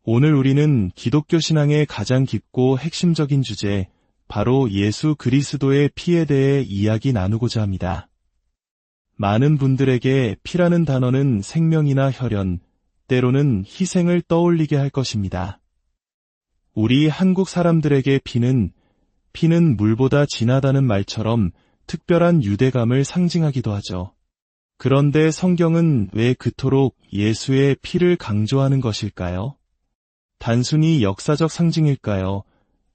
오늘 우리는 기독교 신앙의 가장 깊고 핵심적인 주제, 바로 예수 그리스도의 피에 대해 이야기 나누고자 합니다. 많은 분들에게 피라는 단어는 생명이나 혈연, 때로는 희생을 떠올리게 할 것입니다. 우리 한국 사람들에게 피는 물보다 진하다는 말처럼 특별한 유대감을 상징하기도 하죠. 그런데 성경은 왜 그토록 예수의 피를 강조하는 것일까요? 단순히 역사적 상징일까요?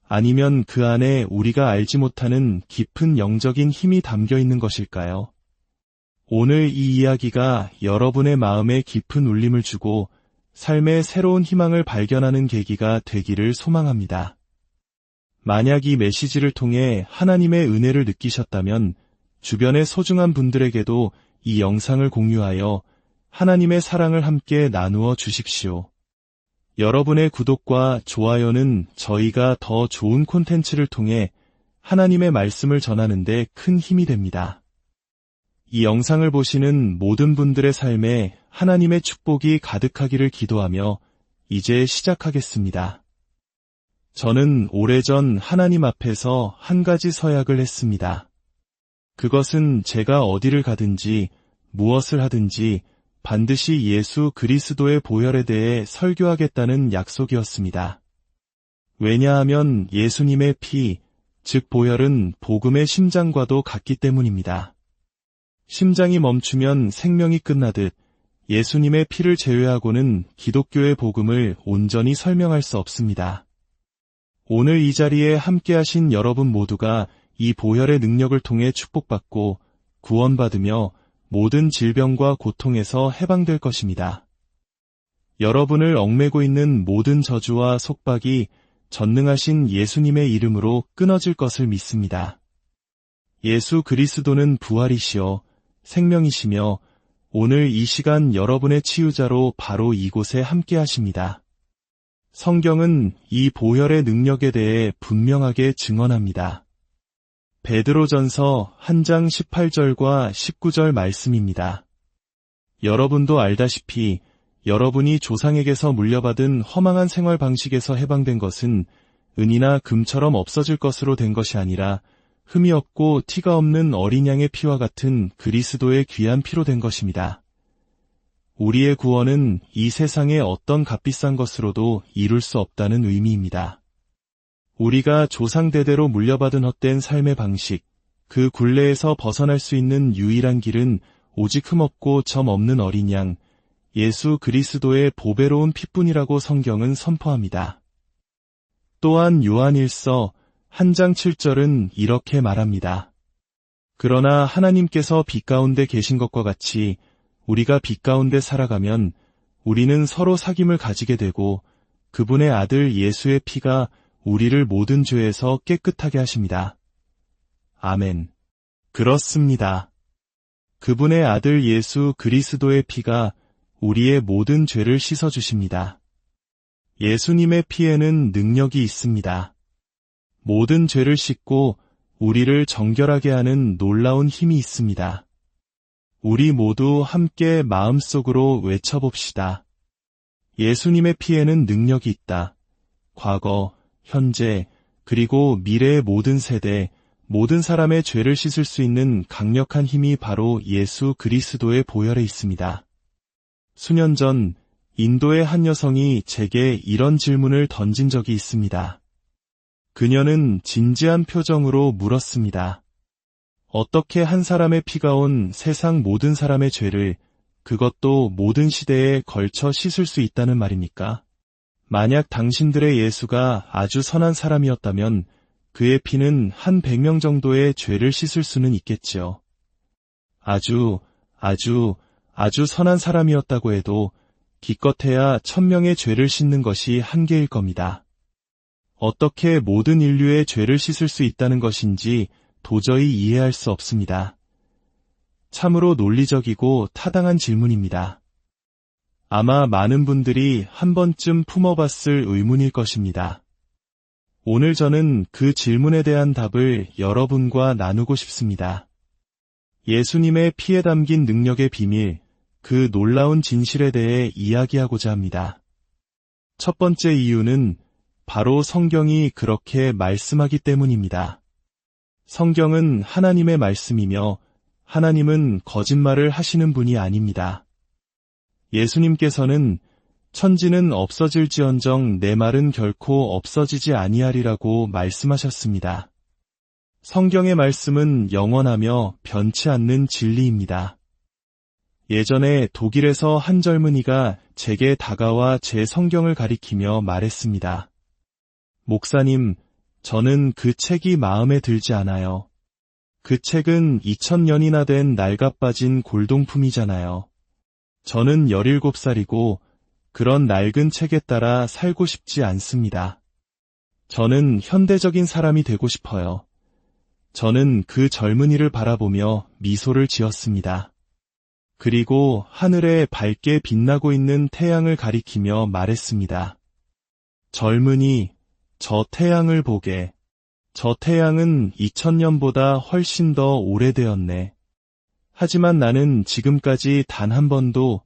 아니면 그 안에 우리가 알지 못하는 깊은 영적인 힘이 담겨 있는 것일까요? 오늘 이 이야기가 여러분의 마음에 깊은 울림을 주고 삶의 새로운 희망을 발견하는 계기가 되기를 소망합니다. 만약 이 메시지를 통해 하나님의 은혜를 느끼셨다면 주변의 소중한 분들에게도 이 영상을 공유하여 하나님의 사랑을 함께 나누어 주십시오. 여러분의 구독과 좋아요는 저희가 더 좋은 콘텐츠를 통해 하나님의 말씀을 전하는 데 큰 힘이 됩니다. 이 영상을 보시는 모든 분들의 삶에 하나님의 축복이 가득하기를 기도하며 이제 시작하겠습니다. 저는 오래전 하나님 앞에서 한 가지 서약을 했습니다. 그것은 제가 어디를 가든지 무엇을 하든지 반드시 예수 그리스도의 보혈에 대해 설교하겠다는 약속이었습니다. 왜냐하면 예수님의 피, 즉 보혈은 복음의 심장과도 같기 때문입니다. 심장이 멈추면 생명이 끝나듯 예수님의 피를 제외하고는 기독교의 복음을 온전히 설명할 수 없습니다. 오늘 이 자리에 함께하신 여러분 모두가 이 보혈의 능력을 통해 축복받고 구원받으며 모든 질병과 고통에서 해방될 것입니다. 여러분을 얽매고 있는 모든 저주와 속박이 전능하신 예수님의 이름으로 끊어질 것을 믿습니다. 예수 그리스도는 부활이시여 생명이시며 오늘 이 시간 여러분의 치유자로 바로 이곳에 함께하십니다. 성경은 이 보혈의 능력에 대해 분명하게 증언합니다. 베드로전서 1장 18절과 19절 말씀입니다. 여러분도 알다시피 여러분이 조상에게서 물려받은 허망한 생활 방식에서 해방된 것은 은이나 금처럼 없어질 것으로 된 것이 아니라 흠이 없고 티가 없는 어린 양의 피와 같은 그리스도의 귀한 피로 된 것입니다. 우리의 구원은 이 세상의 어떤 값비싼 것으로도 이룰 수 없다는 의미입니다. 우리가 조상대대로 물려받은 헛된 삶의 방식, 그 굴레에서 벗어날 수 있는 유일한 길은 오직 흠없고 점 없는 어린 양, 예수 그리스도의 보배로운 피뿐이라고 성경은 선포합니다. 또한 요한일서 1장 7절은 이렇게 말합니다. 그러나 하나님께서 빛 가운데 계신 것과 같이 우리가 빛 가운데 살아가면 우리는 서로 사귐을 가지게 되고 그분의 아들 예수의 피가 우리를 모든 죄에서 깨끗하게 하십니다. 아멘. 그렇습니다. 그분의 아들 예수 그리스도의 피가 우리의 모든 죄를 씻어주십니다. 예수님의 피에는 능력이 있습니다. 모든 죄를 씻고 우리를 정결하게 하는 놀라운 힘이 있습니다. 우리 모두 함께 마음속으로 외쳐봅시다. 예수님의 피에는 능력이 있다. 과거, 현재, 그리고 미래의 모든 세대, 모든 사람의 죄를 씻을 수 있는 강력한 힘이 바로 예수 그리스도의 보혈에 있습니다. 수년 전 인도의 한 여성이 제게 이런 질문을 던진 적이 있습니다. 그녀는 진지한 표정으로 물었습니다. 어떻게 한 사람의 피가 온 세상 모든 사람의 죄를, 그것도 모든 시대에 걸쳐 씻을 수 있다는 말입니까? 만약 당신들의 예수가 아주 선한 사람이었다면 그의 피는 한 100명 정도의 죄를 씻을 수는 있겠지요. 아주 선한 사람이었다고 해도 기껏해야 1000명의 죄를 씻는 것이 한계일 겁니다. 어떻게 모든 인류의 죄를 씻을 수 있다는 것인지 도저히 이해할 수 없습니다. 참으로 논리적이고 타당한 질문입니다. 아마 많은 분들이 한 번쯤 품어봤을 의문일 것입니다. 오늘 저는 그 질문에 대한 답을 여러분과 나누고 싶습니다. 예수님의 피에 담긴 능력의 비밀, 그 놀라운 진실에 대해 이야기하고자 합니다. 첫 번째 이유는 바로 성경이 그렇게 말씀하기 때문입니다. 성경은 하나님의 말씀이며 하나님은 거짓말을 하시는 분이 아닙니다. 예수님께서는 천지는 없어질지언정 내 말은 결코 없어지지 아니하리라고 말씀하셨습니다. 성경의 말씀은 영원하며 변치 않는 진리입니다. 예전에 독일에서 한 젊은이가 제게 다가와 제 성경을 가리키며 말했습니다. 목사님, 저는 그 책이 마음에 들지 않아요. 그 책은 2000년이나 된 낡아빠진 골동품이잖아요. 저는 17살이고 그런 낡은 책에 따라 살고 싶지 않습니다. 저는 현대적인 사람이 되고 싶어요. 저는 그 젊은이를 바라보며 미소를 지었습니다. 그리고 하늘에 밝게 빛나고 있는 태양을 가리키며 말했습니다. 젊은이, 저 태양을 보게. 저 태양은 2000년보다 훨씬 더 오래되었네. 하지만 나는 지금까지 단 한 번도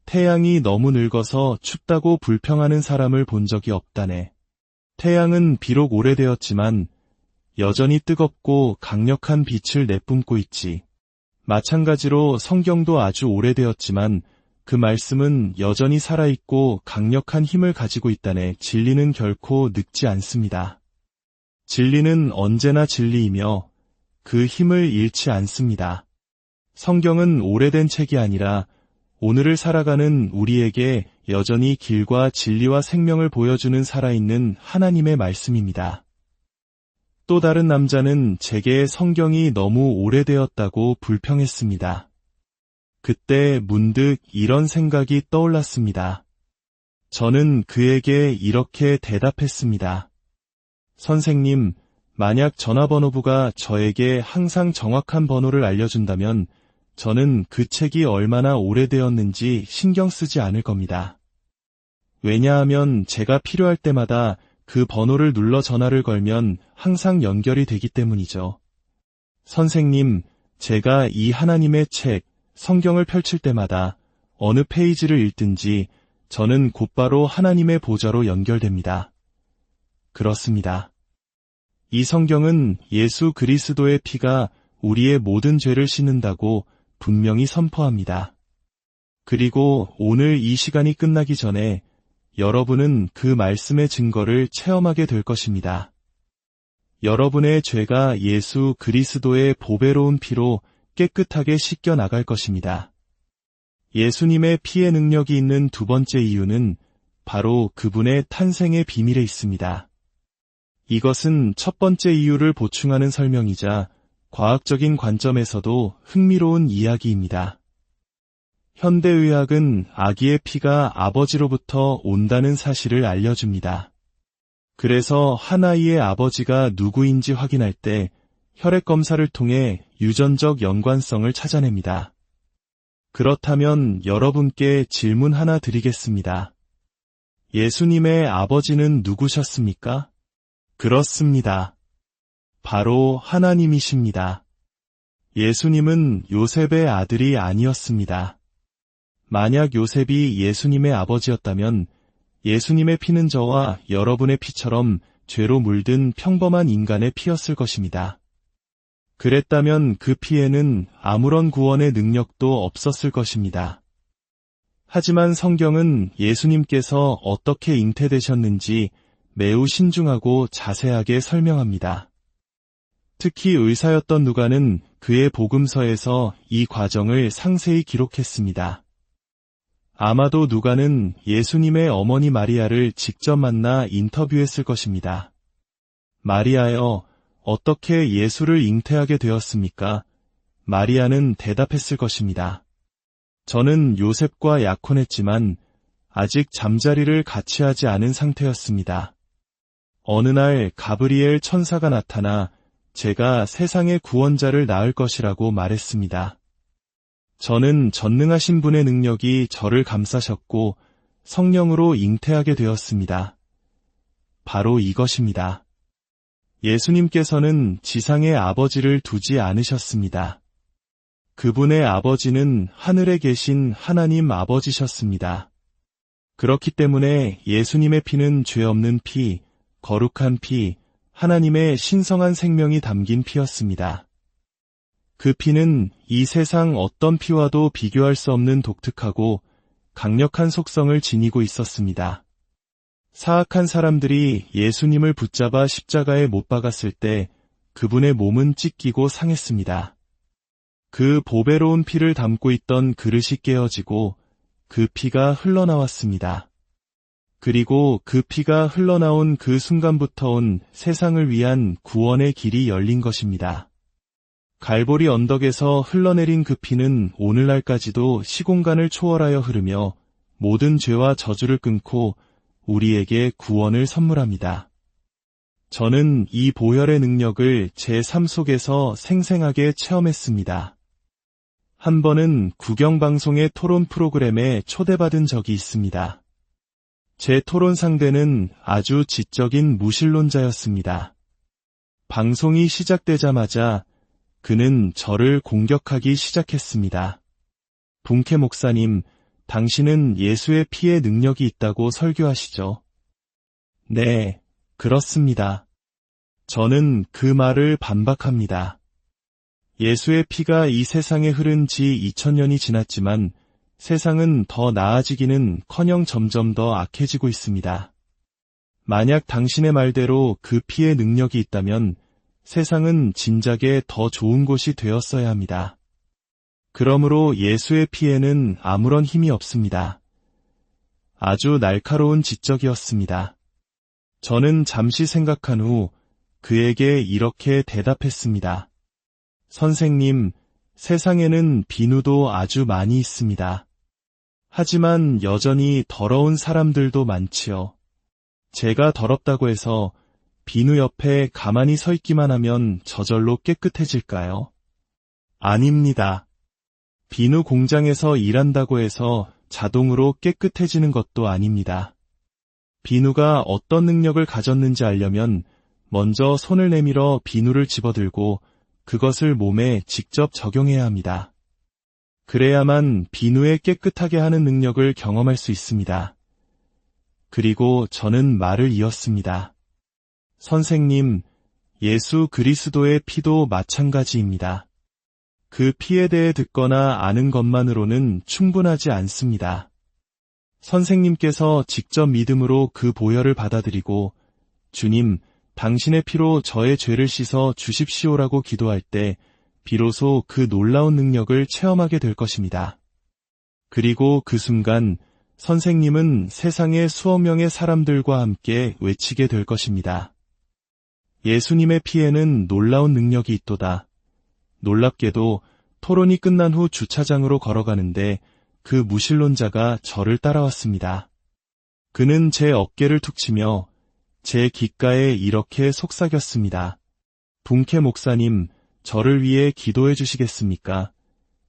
태양이 너무 늙어서 춥다고 불평하는 사람을 본 적이 없다네. 태양은 비록 오래되었지만 여전히 뜨겁고 강력한 빛을 내뿜고 있지. 마찬가지로 성경도 아주 오래되었지만 그 말씀은 여전히 살아있고 강력한 힘을 가지고 있다네. 진리는 결코 늙지 않습니다. 진리는 언제나 진리이며 그 힘을 잃지 않습니다. 성경은 오래된 책이 아니라 오늘을 살아가는 우리에게 여전히 길과 진리와 생명을 보여주는 살아있는 하나님의 말씀입니다. 또 다른 남자는 제게 성경이 너무 오래되었다고 불평했습니다. 그때 문득 이런 생각이 떠올랐습니다. 저는 그에게 이렇게 대답했습니다. 선생님, 만약 전화번호부가 저에게 항상 정확한 번호를 알려준다면 저는 그 책이 얼마나 오래되었는지 신경 쓰지 않을 겁니다. 왜냐하면 제가 필요할 때마다 그 번호를 눌러 전화를 걸면 항상 연결이 되기 때문이죠. 선생님, 제가 이 하나님의 책, 성경을 펼칠 때마다 어느 페이지를 읽든지 저는 곧바로 하나님의 보좌로 연결됩니다. 그렇습니다. 이 성경은 예수 그리스도의 피가 우리의 모든 죄를 씻는다고 분명히 선포합니다. 그리고 오늘 이 시간이 끝나기 전에 여러분은 그 말씀의 증거를 체험하게 될 것입니다. 여러분의 죄가 예수 그리스도의 보배로운 피로 깨끗하게 씻겨 나갈 것입니다. 예수님의 피의 능력이 있는 두 번째 이유는 바로 그분의 탄생의 비밀에 있습니다. 이것은 첫 번째 이유를 보충하는 설명이자 과학적인 관점에서도 흥미로운 이야기입니다. 현대의학은 아기의 피가 아버지로부터 온다는 사실을 알려줍니다. 그래서 한 아이의 아버지가 누구인지 확인할 때 혈액 검사를 통해 유전적 연관성을 찾아냅니다. 그렇다면 여러분께 질문 하나 드리겠습니다. 예수님의 아버지는 누구셨습니까? 그렇습니다. 바로 하나님이십니다. 예수님은 요셉의 아들이 아니었습니다. 만약 요셉이 예수님의 아버지였다면 예수님의 피는 저와 여러분의 피처럼 죄로 물든 평범한 인간의 피였을 것입니다. 그랬다면 그 피에는 아무런 구원의 능력도 없었을 것입니다. 하지만 성경은 예수님께서 어떻게 잉태되셨는지 매우 신중하고 자세하게 설명합니다. 특히 의사였던 누가는 그의 복음서에서 이 과정을 상세히 기록했습니다. 아마도 누가는 예수님의 어머니 마리아를 직접 만나 인터뷰했을 것입니다. 마리아여, 어떻게 예수를 잉태하게 되었습니까? 마리아는 대답했을 것입니다. 저는 요셉과 약혼했지만 아직 잠자리를 같이 하지 않은 상태였습니다. 어느 날 가브리엘 천사가 나타나 제가 세상의 구원자를 낳을 것이라고 말했습니다. 저는 전능하신 분의 능력이 저를 감싸셨고 성령으로 잉태하게 되었습니다. 바로 이것입니다. 예수님께서는 지상의 아버지를 두지 않으셨습니다. 그분의 아버지는 하늘에 계신 하나님 아버지셨습니다. 그렇기 때문에 예수님의 피는 죄 없는 피, 거룩한 피, 하나님의 신성한 생명이 담긴 피였습니다. 그 피는 이 세상 어떤 피와도 비교할 수 없는 독특하고 강력한 속성을 지니고 있었습니다. 사악한 사람들이 예수님을 붙잡아 십자가에 못 박았을 때 그분의 몸은 찢기고 상했습니다. 그 보배로운 피를 담고 있던 그릇이 깨어지고 그 피가 흘러나왔습니다. 그리고 그 피가 흘러나온 그 순간부터 온 세상을 위한 구원의 길이 열린 것입니다. 갈보리 언덕에서 흘러내린 그 피는 오늘날까지도 시공간을 초월하여 흐르며 모든 죄와 저주를 끊고 우리에게 구원을 선물합니다. 저는 이 보혈의 능력을 제 삶 속에서 생생하게 체험했습니다. 한 번은 국영방송의 토론 프로그램에 초대받은 적이 있습니다. 제 토론 상대는 아주 지적인 무신론자였습니다. 방송이 시작되자마자 그는 저를 공격하기 시작했습니다. 분케 목사님, 당신은 예수의 피에 능력이 있다고 설교하시죠? 네, 그렇습니다. 저는 그 말을 반박합니다. 예수의 피가 이 세상에 흐른 지 2000년이 지났지만 세상은 더 나아지기는커녕 점점 더 악해지고 있습니다. 만약 당신의 말대로 그 피의 능력이 있다면 세상은 진작에 더 좋은 곳이 되었어야 합니다. 그러므로 예수의 피에는 아무런 힘이 없습니다. 아주 날카로운 지적이었습니다. 저는 잠시 생각한 후 그에게 이렇게 대답했습니다. 선생님, 세상에는 비누도 아주 많이 있습니다. 하지만 여전히 더러운 사람들도 많지요. 제가 더럽다고 해서 비누 옆에 가만히 서 있기만 하면 저절로 깨끗해질까요? 아닙니다. 비누 공장에서 일한다고 해서 자동으로 깨끗해지는 것도 아닙니다. 비누가 어떤 능력을 가졌는지 알려면 먼저 손을 내밀어 비누를 집어들고 그것을 몸에 직접 적용해야 합니다. 그래야만 비누에 깨끗하게 하는 능력을 경험할 수 있습니다. 그리고 저는 말을 이었습니다. 선생님, 예수 그리스도의 피도 마찬가지입니다. 그 피에 대해 듣거나 아는 것만으로는 충분하지 않습니다. 선생님께서 직접 믿음으로 그 보혈을 받아들이고 주님, 당신의 피로 저의 죄를 씻어 주십시오라고 기도할 때 비로소 그 놀라운 능력을 체험하게 될 것입니다. 그리고 그 순간 선생님은 세상의 수억 명의 사람들과 함께 외치게 될 것입니다. 예수님의 피에는 놀라운 능력이 있도다. 놀랍게도 토론이 끝난 후 주차장으로 걸어가는데 그 무신론자가 저를 따라왔습니다. 그는 제 어깨를 툭 치며 제 귓가에 이렇게 속삭였습니다. 분케 목사님, 저를 위해 기도해 주시겠습니까?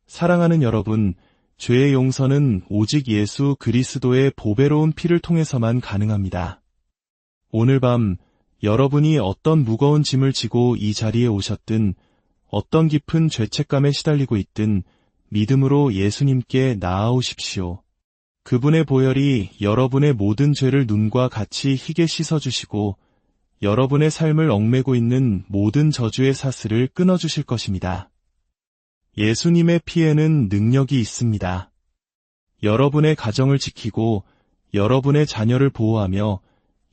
사랑하는 여러분, 죄의 용서는 오직 예수 그리스도의 보배로운 피를 통해서만 가능합니다. 오늘 밤 여러분이 어떤 무거운 짐을 지고 이 자리에 오셨든 어떤 깊은 죄책감에 시달리고 있든 믿음으로 예수님께 나아오십시오. 그분의 보혈이 여러분의 모든 죄를 눈과 같이 희게 씻어주시고 여러분의 삶을 얽매고 있는 모든 저주의 사슬을 끊어주실 것입니다. 예수님의 피에는 능력이 있습니다. 여러분의 가정을 지키고 여러분의 자녀를 보호하며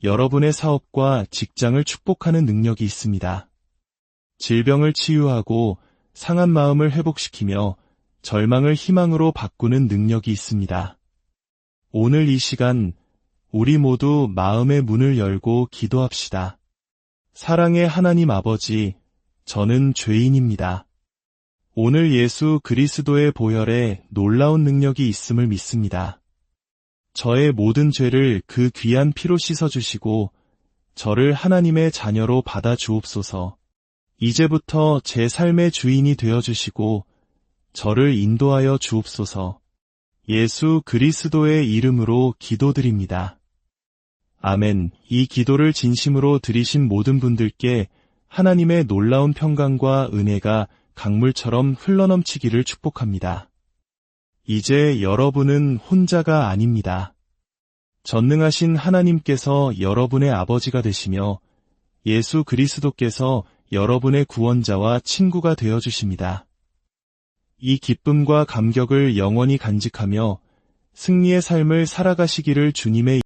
여러분의 사업과 직장을 축복하는 능력이 있습니다. 질병을 치유하고 상한 마음을 회복시키며 절망을 희망으로 바꾸는 능력이 있습니다. 오늘 이 시간 우리 모두 마음의 문을 열고 기도합시다. 사랑의 하나님 아버지, 저는 죄인입니다. 오늘 예수 그리스도의 보혈에 놀라운 능력이 있음을 믿습니다. 저의 모든 죄를 그 귀한 피로 씻어주시고 저를 하나님의 자녀로 받아 주옵소서. 이제부터 제 삶의 주인이 되어주시고 저를 인도하여 주옵소서. 예수 그리스도의 이름으로 기도드립니다. 아멘. 이 기도를 진심으로 드리신 모든 분들께 하나님의 놀라운 평강과 은혜가 강물처럼 흘러넘치기를 축복합니다. 이제 여러분은 혼자가 아닙니다. 전능하신 하나님께서 여러분의 아버지가 되시며 예수 그리스도께서 여러분의 구원자와 친구가 되어 주십니다. 이 기쁨과 감격을 영원히 간직하며 승리의 삶을 살아가시기를 주님의